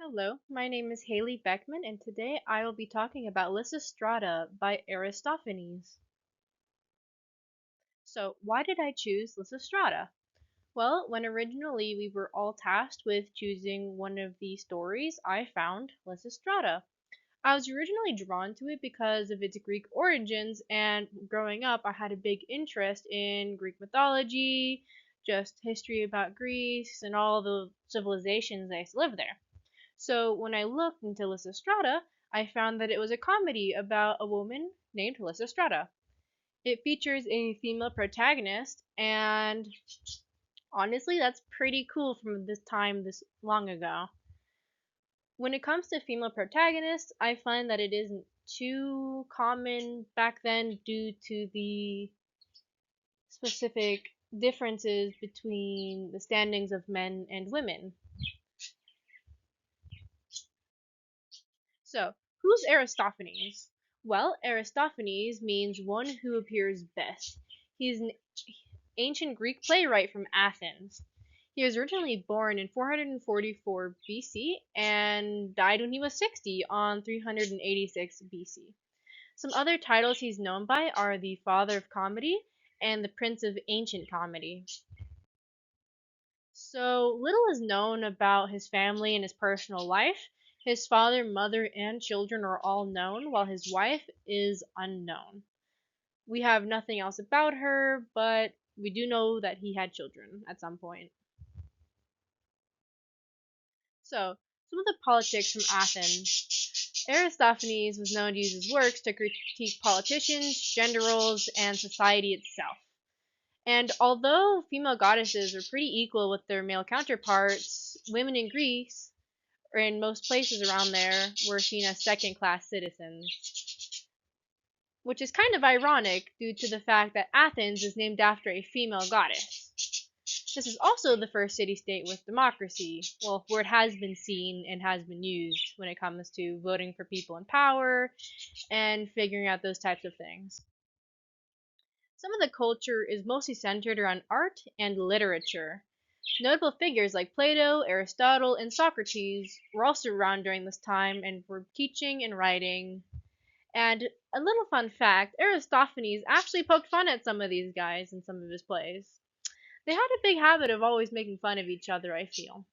Hello, my name is Haley Beckman, and today I will be talking about Lysistrata by Aristophanes. So, why did I choose Lysistrata? Well, when originally we were all tasked with choosing one of these stories, I found Lysistrata. I was originally drawn to it because of its Greek origins, and growing up, I had a big interest in Greek mythology, just history about Greece, and all the civilizations that used to live there. So when I looked into Lysistrata, I found that it was a comedy about a woman named Lysistrata. It features a female protagonist, and honestly, that's pretty cool from this time this long ago. When it comes to female protagonists, I find that it isn't too common back then due to the specific differences between the standings of men and women. So, who's Aristophanes? Well, Aristophanes means one who appears best. He's an ancient Greek playwright from Athens. He was originally born in 444 BC and died when he was 60 on 386 BC. Some other titles he's known by are the Father of Comedy and the Prince of Ancient Comedy. So little is known about his family and his personal life. His father, mother, and children are all known, while his wife is unknown. We have nothing else about her, but we do know that he had children at some point. So, some of the politics from Athens. Aristophanes was known to use his works to critique politicians, gender roles, and society itself. And although female goddesses were pretty equal with their male counterparts, women in Greece or in most places around there, were seen as second class citizens, which is kind of ironic due to the fact that Athens is named after a female goddess. This is also the first city state with democracy, well, where it has been seen and has been used when it comes to voting for people in power and figuring out those types of things. Some of the culture is mostly centered around art and literature. Notable figures like Plato, Aristotle, and Socrates were also around during this time and were teaching and writing. And a little fun fact, Aristophanes actually poked fun at some of these guys in some of his plays. They had a big habit of always making fun of each other, I feel.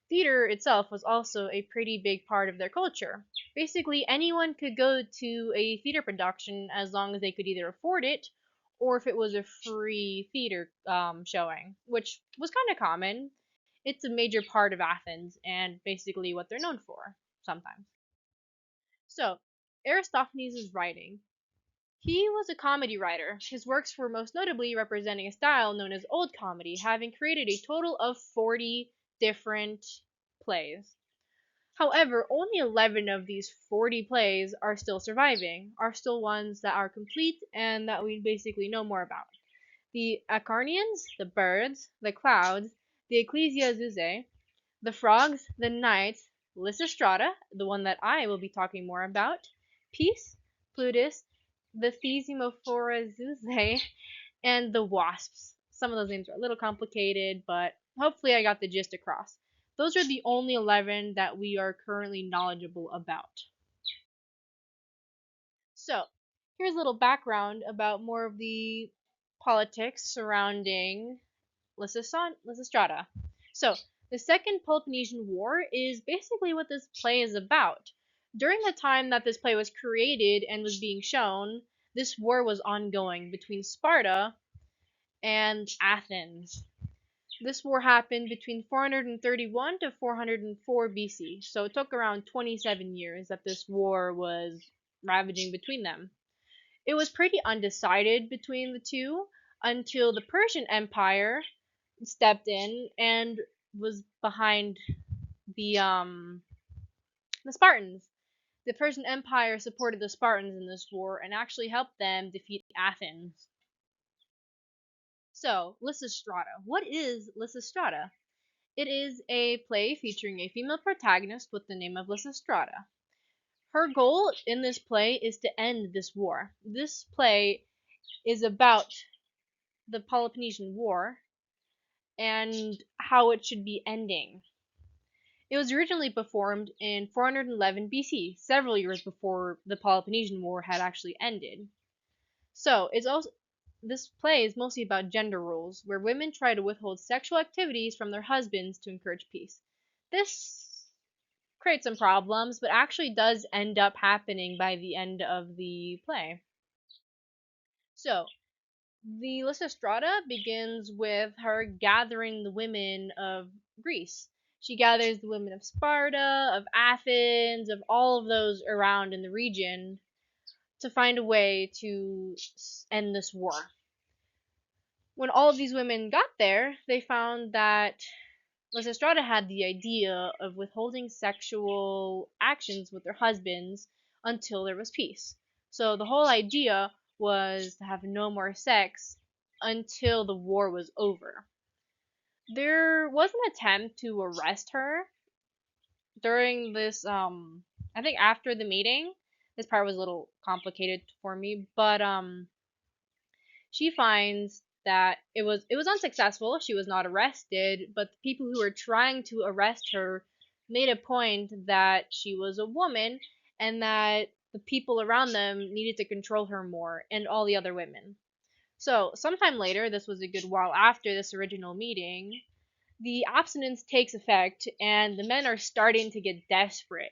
Theater itself was also a pretty big part of their culture. Basically, anyone could go to a theater production as long as they could either afford it or if it was a free theater showing, which was kind of common. It's a major part of Athens and basically what they're known for sometimes. So, Aristophanes' writing. He was a comedy writer. His works were most notably representing a style known as Old Comedy, having created a total of 40 different plays. However, only 11 of these 40 plays are still surviving, are still ones that are complete and that we basically know more about. The Acarnians, the birds, the clouds, the Ecclesia Zuzae, the frogs, the knights, Lysistrata, the one that I will be talking more about, Peace, Plutus, the Thesimophora Zuzae, and the wasps. Some of those names are a little complicated, but hopefully I got the gist across. Those are the only 11 that we are currently knowledgeable about. So, here's a little background about more of the politics surrounding Lysistrata. So, the Second Peloponnesian War is basically what this play is about. During the time that this play was created and was being shown, this war was ongoing between Sparta and Athens. This war happened between 431 to 404 BC, so it took around 27 years that this war was ravaging between them. It was pretty undecided between the two until the Persian Empire stepped in and was behind the Spartans. The Persian Empire supported the Spartans in this war and actually helped them defeat Athens. So, Lysistrata. What is Lysistrata? It is a play featuring a female protagonist with the name of Lysistrata. Her goal in this play is to end this war. This play is about the Peloponnesian War and how it should be ending. It was originally performed in 411 BC, several years before the Peloponnesian War had actually ended. So, it's also this play is mostly about gender roles, where women try to withhold sexual activities from their husbands to encourage peace. This creates some problems, but actually does end up happening by the end of the play. So, the Lysistrata begins with her gathering the women of Greece. She gathers the women of Sparta, of Athens, of all of those around in the region to find a way to end this war. When all of these women got there, they found that Lysistrata had the idea of withholding sexual actions with their husbands until there was peace. So the whole idea was to have no more sex until the war was over. There was an attempt to arrest her during this I think after the meeting. This part was a little complicated for me, but she finds that it was unsuccessful. She was not arrested, but the people who were trying to arrest her made a point that she was a woman and that the people around them needed to control her more and all the other women. So, sometime later, this was a good while after this original meeting, the abstinence takes effect and the men are starting to get desperate.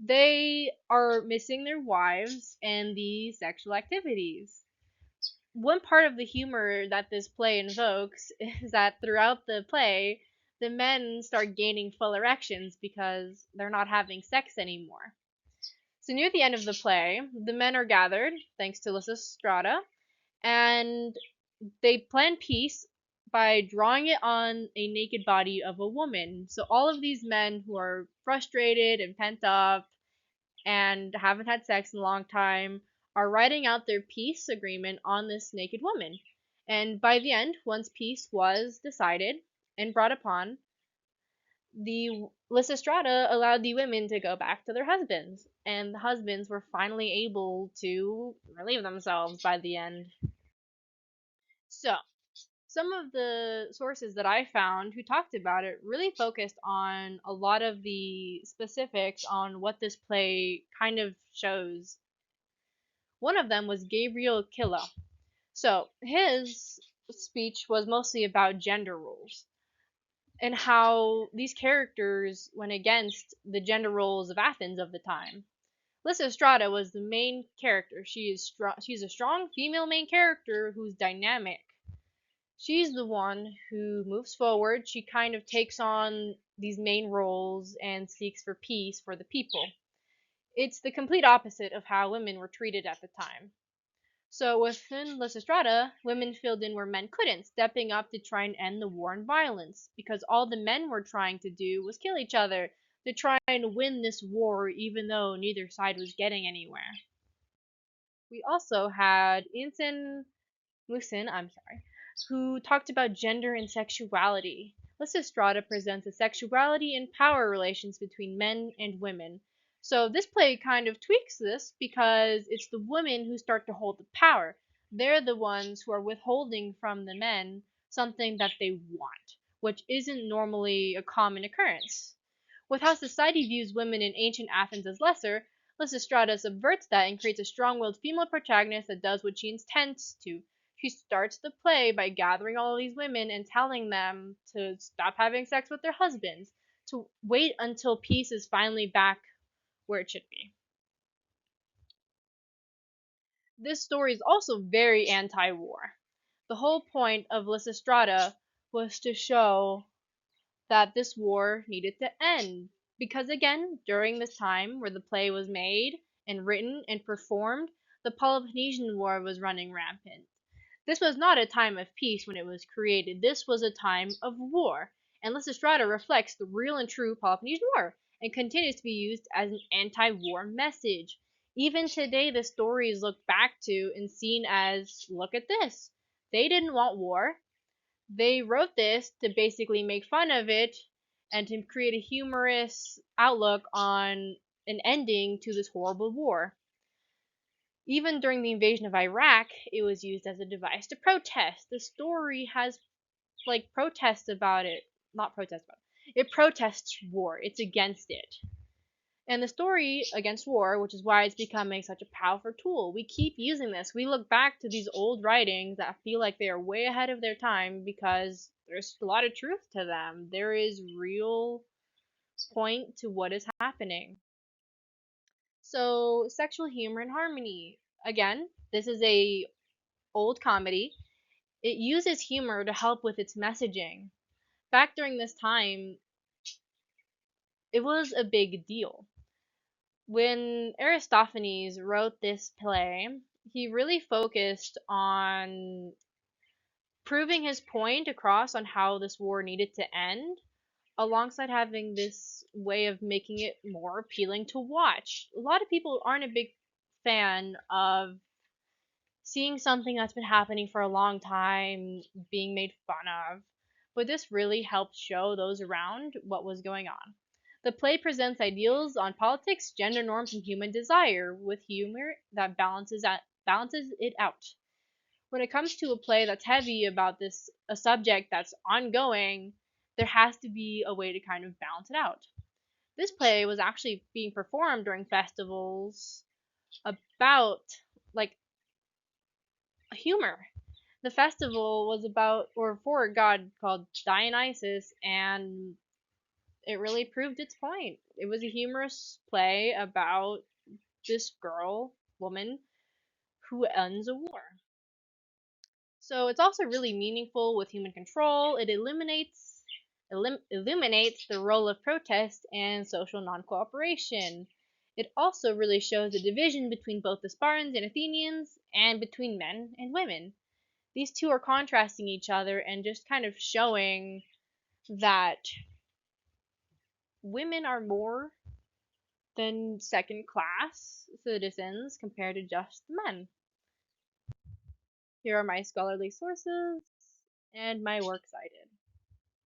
They are missing their wives and the sexual activities. One part of the humor that this play invokes is that throughout the play, the men start gaining full erections because they're not having sex anymore. So near the end of the play, the men are gathered, thanks to Lysistrata, and they plan peace by drawing it on a naked body of a woman. So all of these men who are frustrated and pent up and haven't had sex in a long time are writing out their peace agreement on this naked woman. And by the end, once peace was decided and brought upon, the Lysistrata allowed the women to go back to their husbands, and the husbands were finally able to relieve themselves by the end. So, some of the sources that I found who talked about it really focused on a lot of the specifics on what this play kind of shows. One of them was Gabriel Killa. So his speech was mostly about gender roles and how these characters went against the gender roles of Athens of the time. Lysistrata was the main character. She's a strong female main character who's dynamic. She's the one who moves forward. She kind of takes on these main roles and seeks for peace for the people. It's the complete opposite of how women were treated at the time. So within Lysistrata, women filled in where men couldn't, stepping up to try and end the war and violence, because all the men were trying to do was kill each other, to try and win this war even though neither side was getting anywhere. We also had Inson Musin, who talked about gender and sexuality. Lysistrata presents the sexuality and power relations between men and women. So this play kind of tweaks this because it's the women who start to hold the power. They're the ones who are withholding from the men something that they want, which isn't normally a common occurrence. With how society views women in ancient Athens as lesser, Lysistrata subverts that and creates a strong-willed female protagonist that does what she intends to. She starts the play by gathering all of these women and telling them to stop having sex with their husbands, to wait until peace is finally back where it should be. This story is also very anti-war. The whole point of Lysistrata was to show that this war needed to end. Because again, during this time where the play was made and written and performed, the Peloponnesian War was running rampant. This was not a time of peace when it was created. This was a time of war. And Lysistrata reflects the real and true Peloponnesian War and continues to be used as an anti-war message. Even today, the story is looked back to and seen as, look at this. They didn't want war. They wrote this to basically make fun of it and to create a humorous outlook on an ending to this horrible war. Even during the invasion of Iraq, it was used as a device to protest. The story has like protests about it, not protests about it. It protests war, it's against it. And the story against war, which is why it's becoming such a powerful tool. We keep using this. We look back to these old writings that feel like they are way ahead of their time because there's a lot of truth to them. There is real point to what is happening. So, sexual humor and harmony. Again, this is a old comedy. It uses humor to help with its messaging. Back during this time, it was a big deal. When Aristophanes wrote this play, he really focused on proving his point across on how this war needed to end, alongside having this way of making it more appealing to watch. A lot of people aren't a big fan of seeing something that's been happening for a long time being made fun of, but this really helped show those around what was going on. The play presents ideals on politics, gender norms, and human desire with humor that balances it out. When it comes to a play that's heavy about this a subject that's ongoing, there has to be a way to kind of balance it out. This play was actually being performed during festivals about like humor. The festival was about or for a god called Dionysus, and it really proved its point. It was a humorous play about this woman, who ends a war. So it's also really meaningful with human control. It illuminates the role of protest and social non-cooperation. It also really shows the division between both the Spartans and Athenians and between men and women. These two are contrasting each other and just kind of showing that women are more than second class citizens compared to just men. Here are my scholarly sources and my works cited.